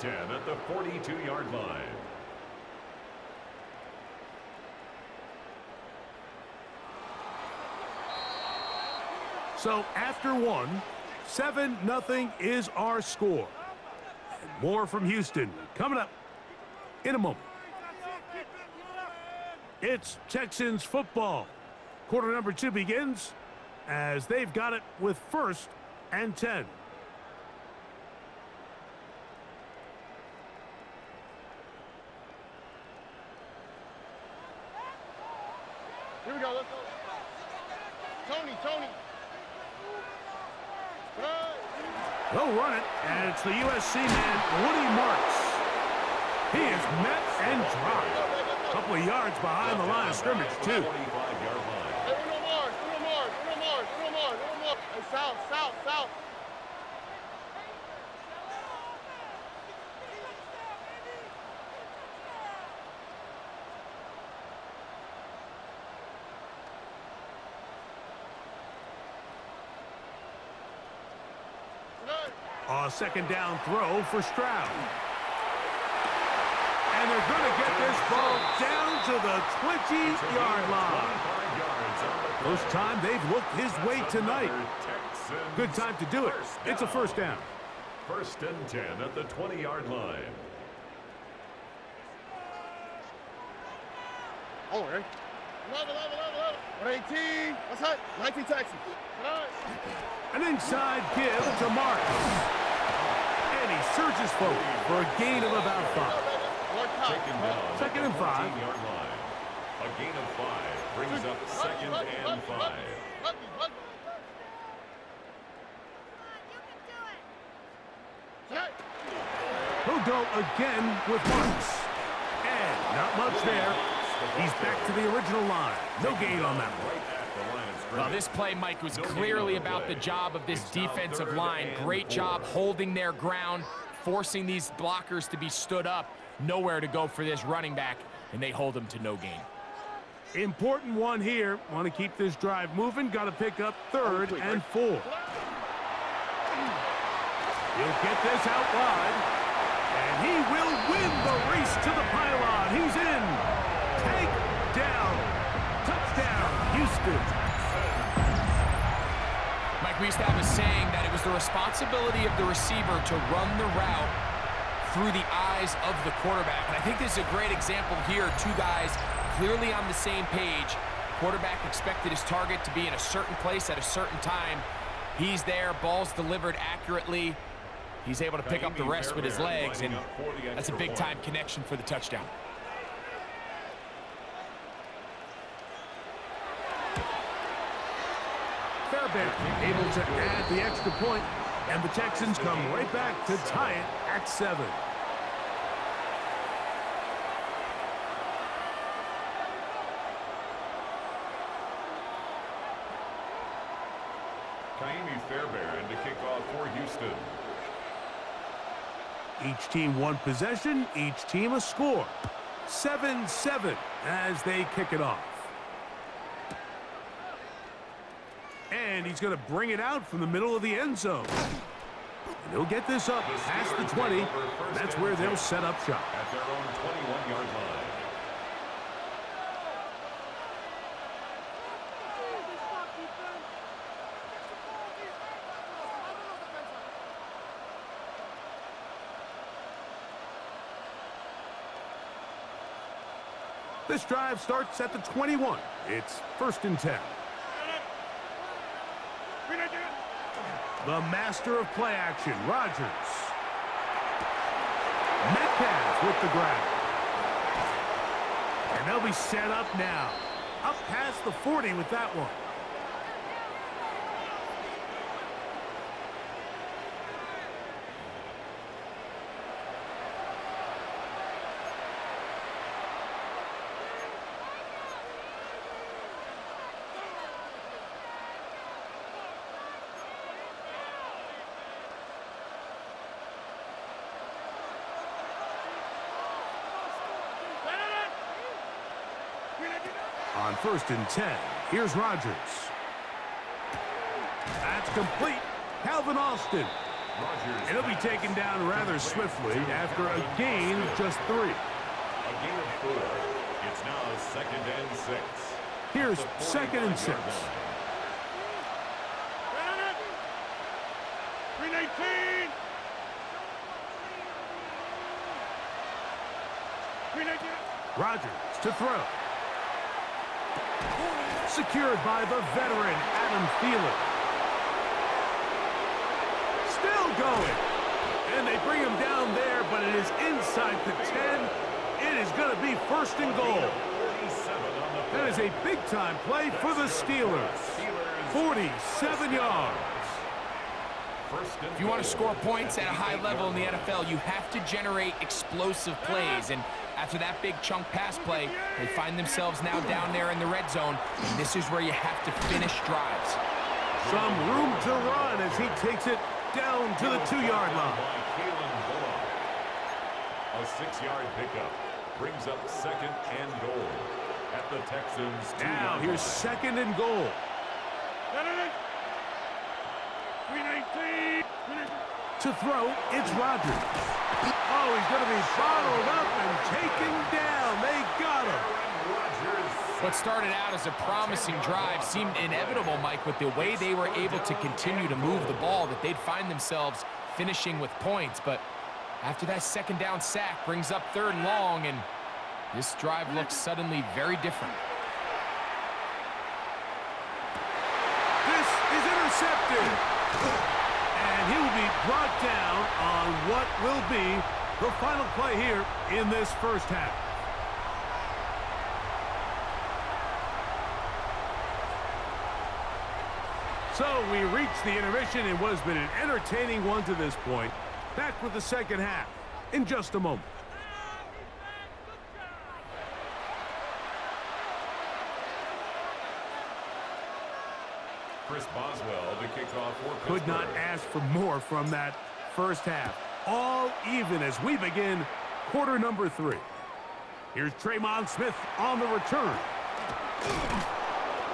10 at the 42-yard line. So after one, 7-0 is our score. And more from Houston coming up in a moment. It's Texans football. Quarter number 2 begins as they've got it with 1st and 10. Here we go, let's go. Tony. They'll run it, and it's the USC man, Woody Marks. He is met and dropped. A couple of yards behind the line of scrimmage, too. Hey, Uno Mars. Hey, south. A second down throw for Stroud. And they're going to get this ball down to the 20-yard line. First time they've looked his way tonight. Good time to do it. It's a first down. 1st and 10 at the 20-yard line. Oh, right. 118. What's that? 19 Texans. An inside give to Marks. And he surges forward for a gain of about 5. Taken down. Second and 5. 15-yard line. A gain of 5 brings up 2nd and 5. He'll go again with Marks. And not much there. He's back to the original line. No gain on that one. Well, this play, Mike, was clearly about the job of this defensive line. Great job holding their ground, forcing these blockers to be stood up. Nowhere to go for this running back, and they hold him to no gain. Important one here. Want to keep this drive moving. Got to pick up 3rd and 4. He'll get this out wide, and he will win the race to the pylon. He's in. Take down. Touchdown, Houston. Mike, we used to have a saying that it was the responsibility of the receiver to run the route through the eyes of the quarterback. And I think this is a great example here. 2 guys clearly on the same page. Quarterback expected his target to be in a certain place at a certain time. He's there, ball's delivered accurately. He's able to pick up the rest with his legs, and that's a big-time connection for the touchdown. Fairbairn able to add the extra point, and the Texans come right back to tie it at 7. Fairbairn to kick off for Houston. Each team 1 possession, each team a score. 7-7 as they kick it off. And he's going to bring it out from the middle of the end zone. And he'll get this up past the 20. That's where they'll set up shop. At their own 21-yard line. This drive starts at the 21. It's 1st and 10. The master of play action, Rodgers. Metcalf with the grab. And they'll be set up now. Up past the 40 with that one. On 1st and 10, here's Rodgers. That's complete. Calvin Austin. And he'll be taken down rather swiftly after a gain of just 3. A gain of 4. It's now 2nd and 6. Here's 2nd and 6. 319. 319. Rodgers to throw. Secured by the veteran, Adam Thielen. Still going. And they bring him down there, but it is inside the 10. It is going to be 1st and goal. That is a big-time play for the Steelers. 47 yards. If you want to score points at a high level in the NFL, you have to generate explosive plays. And after that big chunk pass play, they find themselves now down there in the red zone. And this is where you have to finish drives. Some room to run as he takes it down to the 2-yard line. A 6-yard pickup brings up 2nd and goal at the Texans. Now here's 2nd and goal. 319. To throw, it's Rodgers. Oh, he's going to be bottled up and taken down. They got him. What started out as a promising drive seemed inevitable, Mike, with the way they were able to continue to move the ball, that they'd find themselves finishing with points. But after that 2nd down sack brings up 3rd and long, and this drive looks suddenly very different. This is intercepted. And he will be brought down on what will be the final play here in this first half. So we reached the intermission in what has been an entertaining one to this point. Back with the second half in just a moment. Chris Boswell to kick off for Pittsburgh. Could not ask for more from that first half. All even as we begin quarter number 3. Here's Tremon Smith on the return.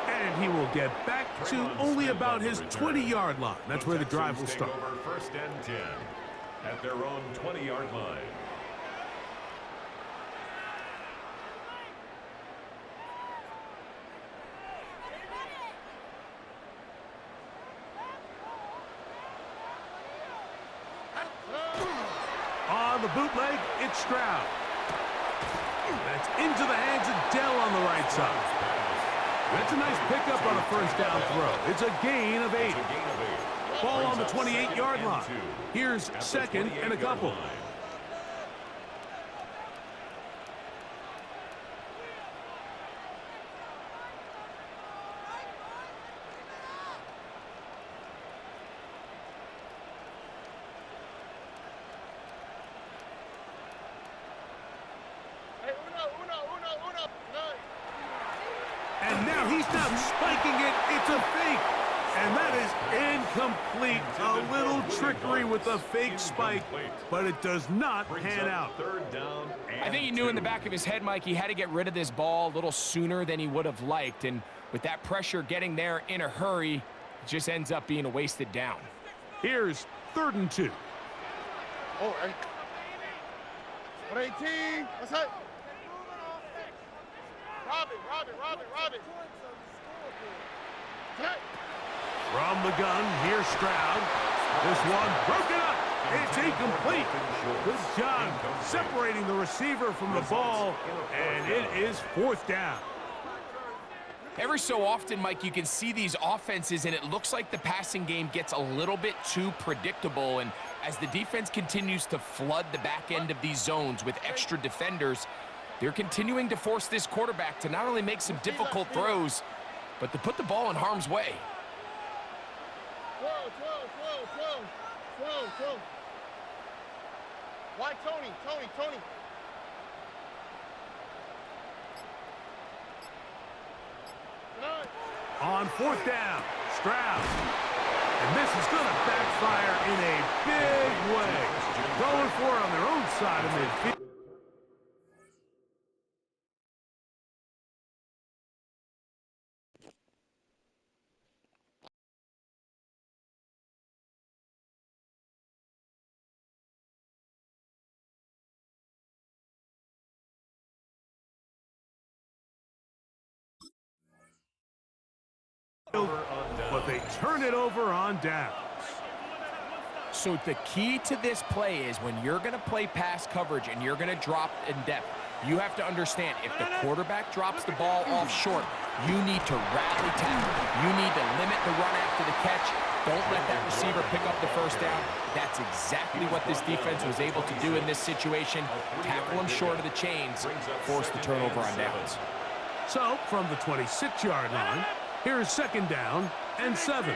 And he will get back to only about his 20-yard line. That's where the drive will start. Over 1st and 10 at their own 20-yard line. On the bootleg, it's Stroud. That's into the hands of Dell on the right side. That's a nice pickup on a 1st down throw. It's a gain of 8. Ball on the 28-yard line. Here's 2nd and a couple. And now he's not spiking it. It's a fake. And that is incomplete. A little trickery with a fake spike, but it does not pan out. I think he knew in the back of his head, Mike, he had to get rid of this ball a little sooner than he would have liked. And with that pressure getting there in a hurry, it just ends up being a wasted down. Here's 3rd and 2. Oh, 118. What's that? Rob it. From the gun, here's Stroud. This one broken up. It's incomplete. Good job separating the receiver from the ball, and it is 4th down. Every so often, Mike, you can see these offenses, and it looks like the passing game gets a little bit too predictable. And as the defense continues to flood the back end of these zones with extra defenders, they're continuing to force this quarterback to not only make some difficult throws, but to put the ball in harm's way. Throw. Why Tony? On 4th down, Stroud. And this is going to backfire in a big way. Going for it on their own side of midfield. but they turn it over on downs. So the key to this play is when you're going to play pass coverage and you're going to drop in depth, you have to understand if the quarterback drops the ball off short, you need to rally tackle. You need to limit the run after the catch. Don't let that receiver pick up the first down. That's exactly what this defense was able to do in this situation. Tackle him short of the chains, force the turnover on downs. So, from the 26-yard line, here's second down and 7.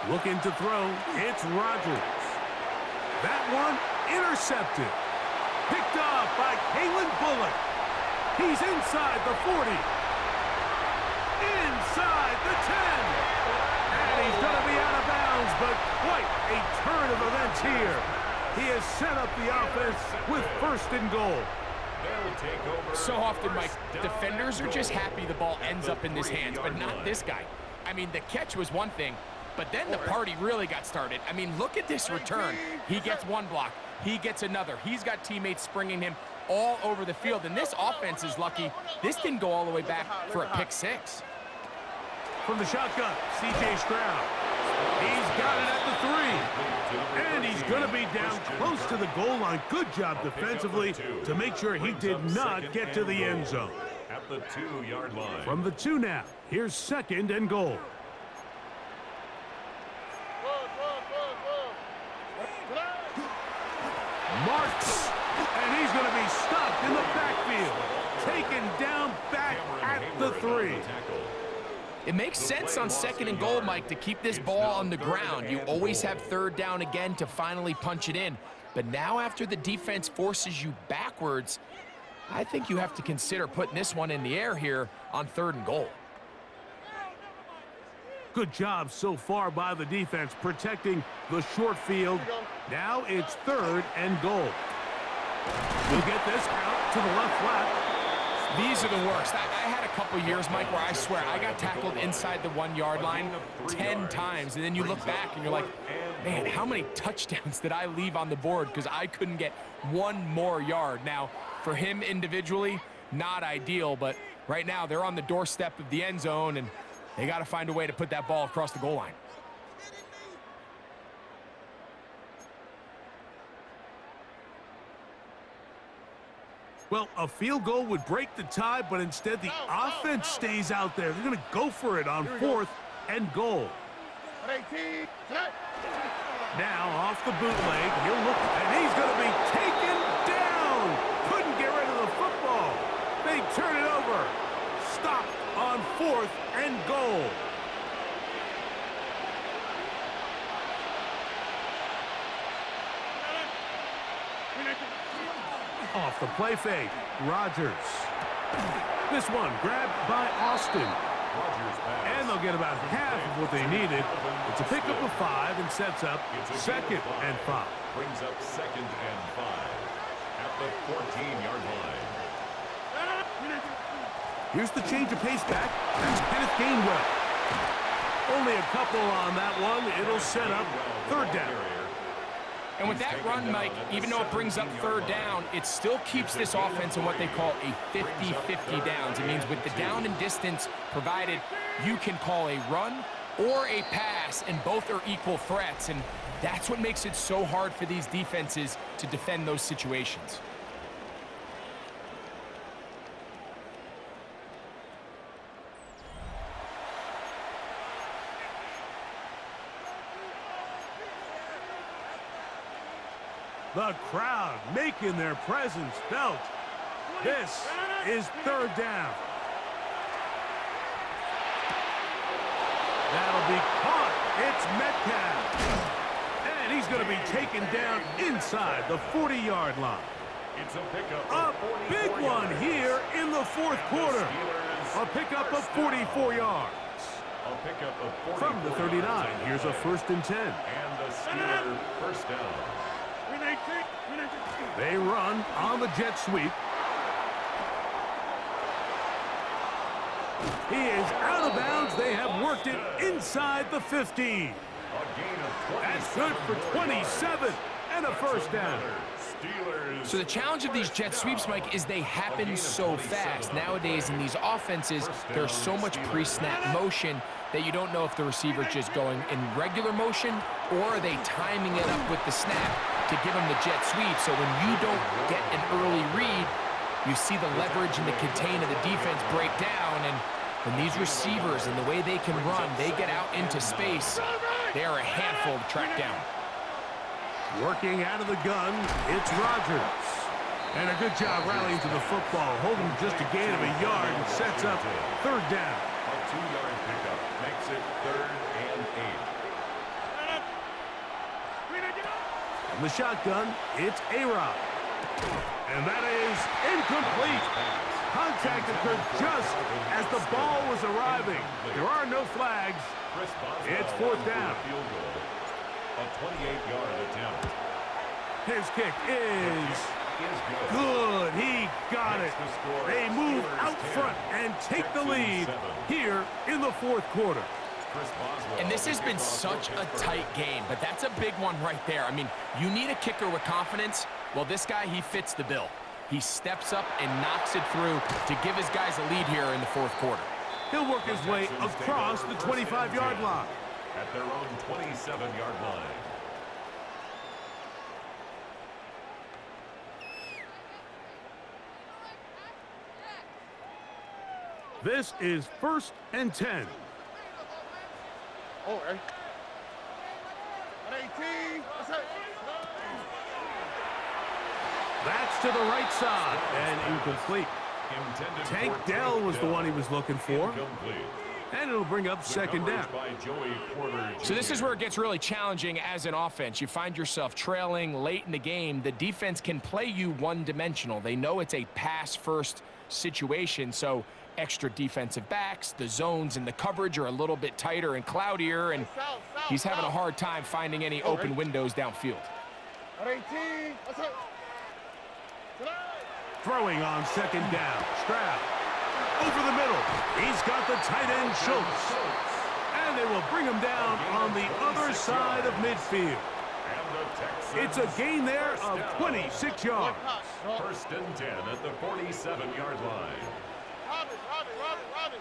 Looking to throw, it's Rodgers. That one intercepted. Picked off by Kalen Bullock. He's inside the 40. Inside the 10. And he's going to be out of bounds, but quite a turn of events here. He has set up the offense with first and goal. So often, Mike, defenders are just happy the ball ends up in his hands, but not this guy. I mean, the catch was one thing, but then the party really got started. I mean, look at this return. He gets one block. He gets another. He's got teammates springing him all over the field. And this offense is lucky. This didn't go all the way back for a pick six. From the shotgun, C.J. Stroud. He's got it at the 3. And he's going to be down close to the goal line. Good job defensively to make sure he did not get to the end zone. At the 2-yard line. From the 2 now, here's second and goal. Marks, and he's going to be stopped in the backfield. Taken down back at the 3. It makes sense on second and goal, Mike, to keep this ball on the ground. You always have third down again to finally punch it in. But now after the defense forces you backwards, I think you have to consider putting this one in the air here on third and goal. Good job so far by the defense protecting the short field. Now it's third and goal. We'll get this out to the left flat. These are the worst. I had a couple years, Mike, where I swear I got tackled inside the 1-yard line 10 times, and then you look back and you're like, man, how many touchdowns did I leave on the board because I couldn't get one more yard? Now, for him individually, not ideal, but right now they're on the doorstep of the end zone, and they got to find a way to put that ball across the goal line. Well, a field goal would break the tie, but instead the offense stays out there. They're going to go for it on fourth and goal. Now off the bootleg, he'll look, and he's going to be taken down. Couldn't get rid of the football. They turn it over. Stop on fourth and goal. Off the play fake, Rodgers. This one grabbed by Austin. And they'll get about half of what they needed. It's a pickup of 5 and sets up second and 5. Brings up second and 5 at the 14-yard line. Here's the change of pace back. That's Kenneth Gainwell. Only a couple on that one. It'll set up third down. And with that run, Mike, even though it brings up third down, it still keeps this offense in what they call a 50-50 downs. It means with the down and distance provided, you can call a run or a pass, and both are equal threats. And that's what makes it so hard for these defenses to defend those situations. The crowd making their presence felt. This is third down. That'll be caught. It's Metcalf. And he's going to be taken down inside the 40-yard line. It's a pickup A of big 44 one yards. here in the fourth quarter. A pickup of 44 yards. A pickup of 44 From the 39, yards. here's a first and 10. And the Steeler first down. They run on the jet sweep. He is out of bounds. They have worked it inside the 15. A gain of 27. That's good for 27 and a first down. Steelers. So the challenge of these jet sweeps, Mike, is they happen so fast. Nowadays in these offenses, there's so much pre-snap motion that you don't know if the receiver's just going in regular motion or are they timing it up with the snap to give them the jet sweep. So when you don't get an early read, you see the leverage and the contain of the defense break down, and these receivers and the way they can run, they get out into space. They are a handful to track down. Working out of the gun, it's Rodgers. And a good job rallying to the football, holding just a gain of a yard and sets up third down. A 2-yard pickup makes it 3rd and 8. From the shotgun, it's A-Rod. And that is incomplete. Contact occurred just as the ball was arriving. There are no flags. It's fourth down. A 28-yard attempt. His kick is good. He got it. They move out front and take the lead here in the fourth quarter. And this has been such a tight game, but that's a big one right there. I mean, you need a kicker with confidence. Well, this guy, he fits the bill. He steps up and knocks it through to give his guys a lead here in the fourth quarter. He'll work his way across the 25-yard line. At their own 27-yard line. This is 1st and 10. Oh, right. 18. What's that? That's to the right side and incomplete. Tank Dell was the one he was looking for. And it'll bring up second down. So this is where it gets really challenging as an offense. You find yourself trailing late in the game. The defense can play you one-dimensional. They know it's a pass-first situation, so extra defensive backs, the zones and the coverage are a little bit tighter and cloudier, and he's having a hard time finding any open windows downfield. 18. What's that? Throwing on second down. Stroud over the middle. He's got the tight end Schultz. And they will bring him down on the other side of midfield. It's a gain there of 26 yards. 1st and 10 at the 47-yard line. Robin.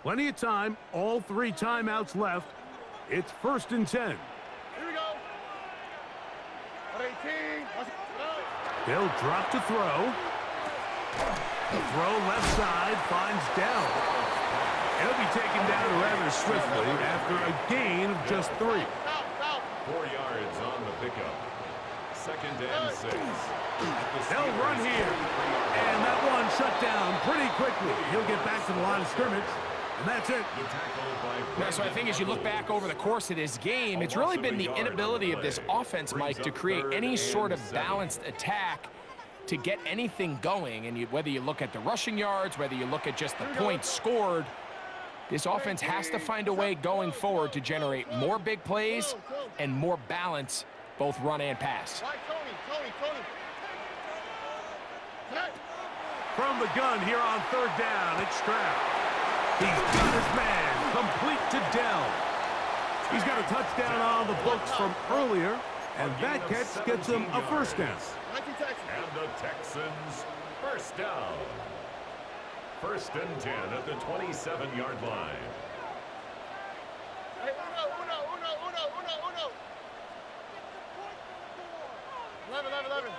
Plenty of time, all 3 timeouts left. It's 1st and 10. Here we go. 18. They'll drop to throw. The throw left side finds Dell. He'll be taken down rather swiftly after a gain of just 3. 4 yards on the pickup. 2nd and 6. They'll run here. And that one shut down pretty quickly. He'll get back to the line of scrimmage. And that's it. Yeah, so I think as you look back over the course of this game, it's really been the inability of this offense, Mike, to create any sort of balanced attack to get anything going. And whether you look at the rushing yards, whether you look at just the points scored, this offense has to find a way going forward to generate more big plays and more balance, both run and pass. Tony. From the gun here on 3rd down, it's Stroud. He's got his man complete to Dell. He's got a touchdown on the books from earlier, and that catch gets him a 1st down. And the Texans, 1st down. 1st and 10 at the 27-yard line. Hey, uno. 11.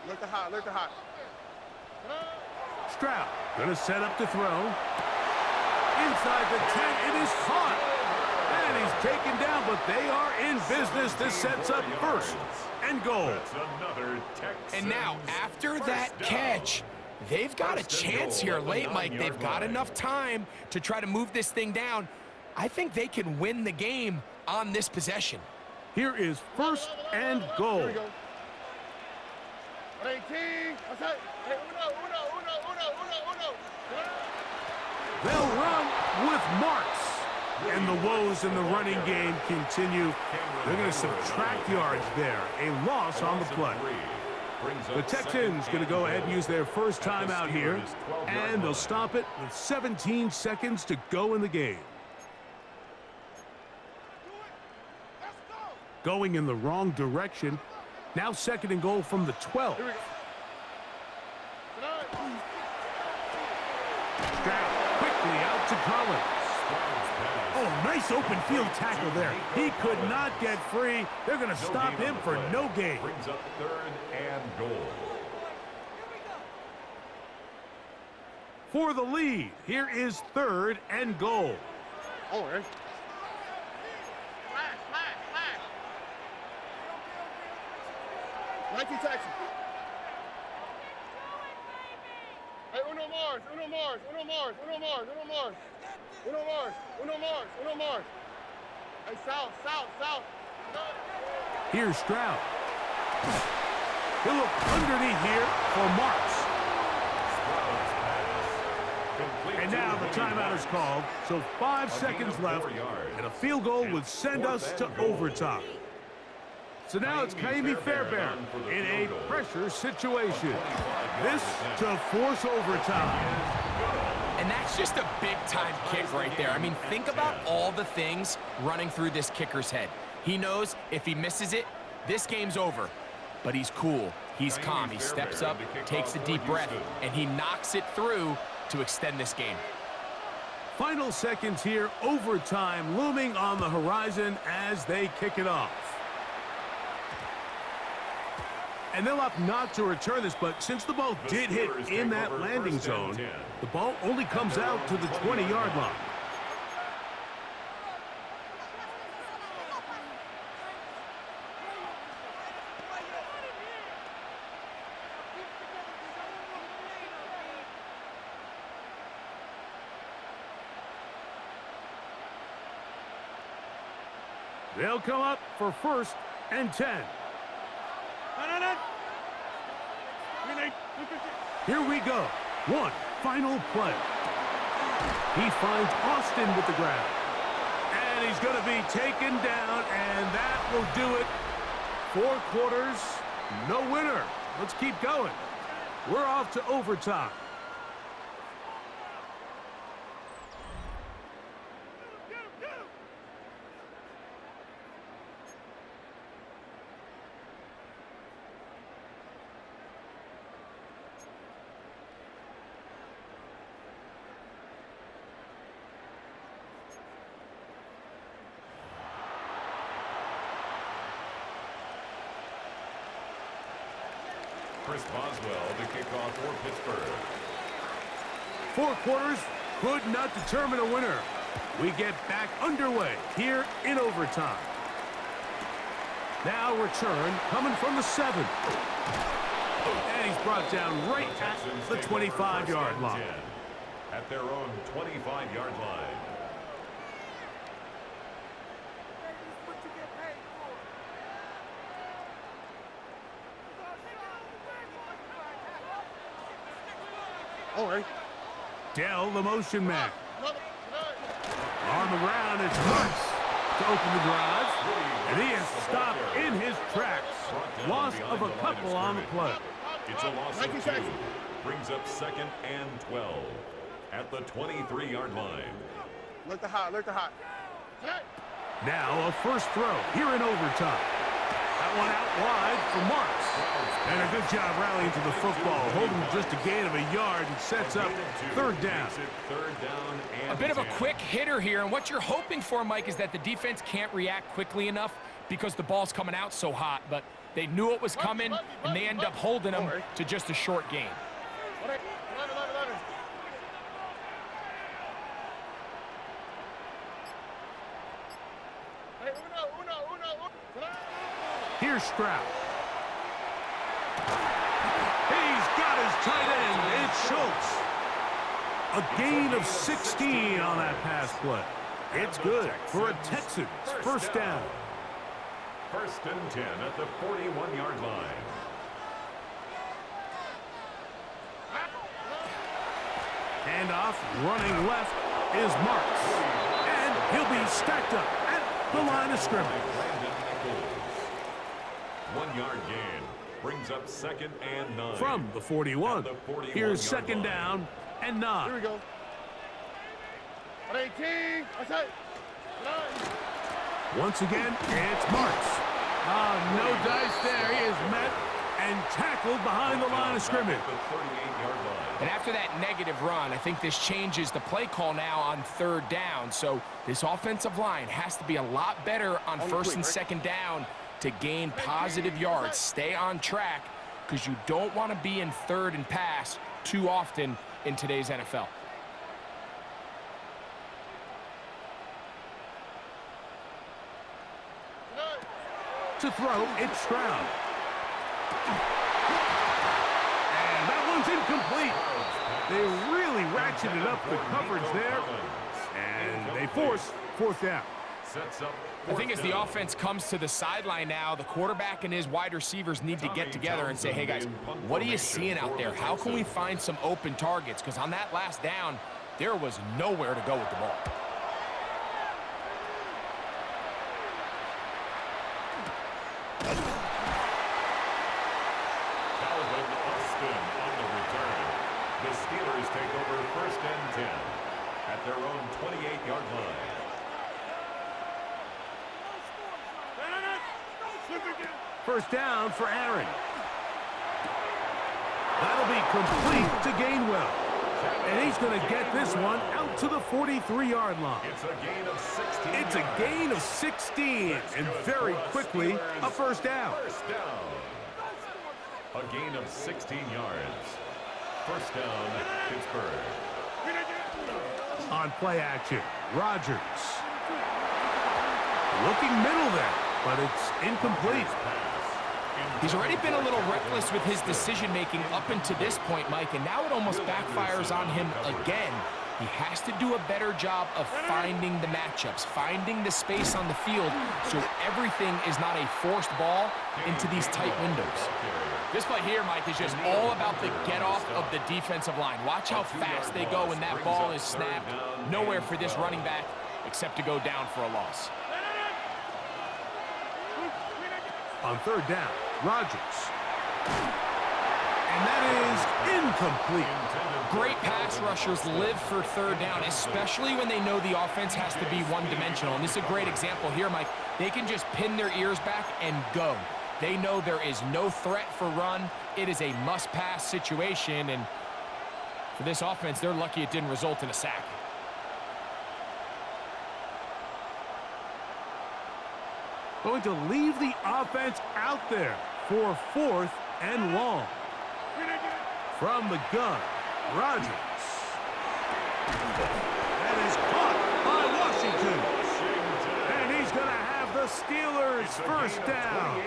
Look the hot. Stroud gonna set up to throw. Inside the 10, it is caught. And he's taken down, but they are in business. This sets up 1st and goal. And now, after that catch, they've got a chance here late, Mike. They've got enough time to try to move this thing down. I think they can win the game on this possession. Here is 1st and goal. Here we go. 18. What's that? Hey, uno. They'll run. with marks. And the woes in the running game continue. They're going to subtract yards there. A loss on the play. The Texans going to go ahead and use their first timeout here. And they'll stop it with 17 seconds to go in the game. Going in the wrong direction. Now 2nd and goal from the 12. Stroud quickly out to Collins. Oh, nice open field tackle there. He could not get free. They're going to stop him for no gain. Brings up 3rd and goal. For the lead, here is 3rd and goal. Oh, man. Nike taxi. Hey, Uno Mars, Uno Mars, Uno Mars, Uno Mars, Uno Mars. Uno Mars, Uno Mars, Uno Mars. Hey, south. Here's Stroud. He'll look underneath here for Marks. And now the timeout is called, so 5 seconds left, and a field goal would send us to overtime. So now it's Kaimi Fairbairn in a pressure situation. This to force overtime. And that's just a big-time kick right there. I mean, think about all the things running through this kicker's head. He knows if he misses it, this game's over. But he's cool. He's calm. He steps up, takes a deep breath, and he knocks it through to extend this game. Final seconds here, overtime looming on the horizon as they kick it off. And they'll opt not to return this, but since the ball did hit in that landing zone, the ball only comes out to the 20-yard line. They'll come up for 1st and 10. Here we go. One final play. He finds Austin with the grab. And he's going to be taken down, and that will do it. 4 quarters, no winner. Let's keep going. We're off to overtime. Chris Boswell to kick off for Pittsburgh. 4 quarters could not determine a winner. We get back underway here in overtime. Now return coming from the 7. And he's brought down right at the 25-yard line. At their own 25-yard line. All right. Dell, the motion man. On the ground, it's Marks to open the drive. And he is stopped in his tracks. Loss of a couple on the play. It's a loss of 2. Brings up 2nd and 12 at the 23-yard line. Look the hot. Now a first throw here in overtime. That one out wide for Marks. And a good job rallying to the football, holding just a gain of a yard and sets up 3rd down. A bit of a quick hitter here, and what you're hoping for, Mike, is that the defense can't react quickly enough because the ball's coming out so hot, but they knew it was coming, and they end up holding them to just a short gain. Here's Stroud. He's got his tight end. It's Schultz. A gain of 16 on that pass play. It's good for a Texans first down. 1st and 10 at the 41-yard line. Handoff, running left is Marks. And he'll be stacked up at the line of scrimmage. 1 yard gain. Brings up 2nd and 9. From the 41. Here's 2nd down and 9. Here we go. 18. Outside. 9. Once again, it's Marks. No dice there. He is met and tackled behind the line of scrimmage. And after that negative run, I think this changes the play call now on 3rd down. So this offensive line has to be a lot better on 1st and 2nd down to gain positive yards. Stay on track because you don't want to be in 3rd and pass too often in today's NFL. To throw, it's Stroud. And that one's incomplete. They really ratcheted up the coverage there, and they force 4th down. I think as the offense comes to the sideline now, the quarterback and his wide receivers need to get together and say, hey, guys, what are you seeing out there? How can we find some open targets? Because on that last down, there was nowhere to go with the ball. The Steelers take over 1st and 10 at their own 28-yard line. First down for Aaron. That'll be complete to Gainwell. And he's going to get this one out to the 43-yard line. It's a gain of 16. It's a gain of 16. And very quickly, a first down. A gain of 16 yards. First down, Pittsburgh. On play action, Rodgers. Looking middle there, but it's incomplete. He's already been a little reckless with his decision-making up until this point, Mike, and now it almost backfires on him again. He has to do a better job of finding the matchups, finding the space on the field, so everything is not a forced ball into these tight windows. This play here, Mike, is just all about the get-off of the defensive line. Watch how fast they go when that ball is snapped. Nowhere for this running back except to go down for a loss. On 3rd down, Rodgers. And that is incomplete. Great pass rushers live for 3rd down, especially when they know the offense has to be one-dimensional. And this is a great example here, Mike. They can just pin their ears back and go. They know there is no threat for run. It is a must-pass situation, and for this offense, they're lucky it didn't result in a sack. Going to leave the offense out there for 4th and long. From the gun, Rodgers. That is caught by Washington. And he's going to have the Steelers first down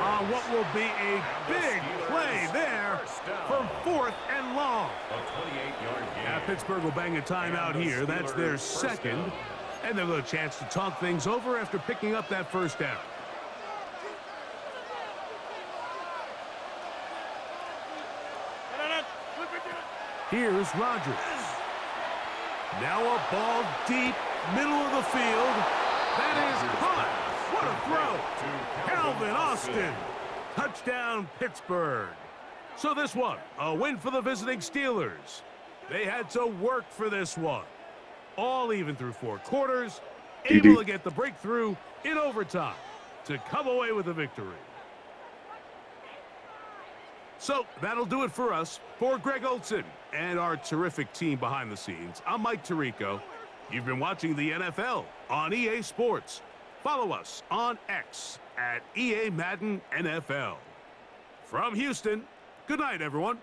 on what will be a big play there for 4th and long. Now Pittsburgh will bang a timeout here. That's their 2nd. And they'll have a chance to talk things over after picking up that first down. Here's Rodgers. Now a ball deep, middle of the field. That is caught. What a throw. Calvin Austin. Touchdown, Pittsburgh. So this one, a win for the visiting Steelers. They had to work for this one. All even through 4 quarters, able to get the breakthrough in overtime to come away with a victory. So that'll do it for us. For Greg Olson and our terrific team behind the scenes, I'm Mike Tirico. You've been watching the NFL on EA Sports. Follow us on X at EA Madden NFL. From Houston, good night, everyone.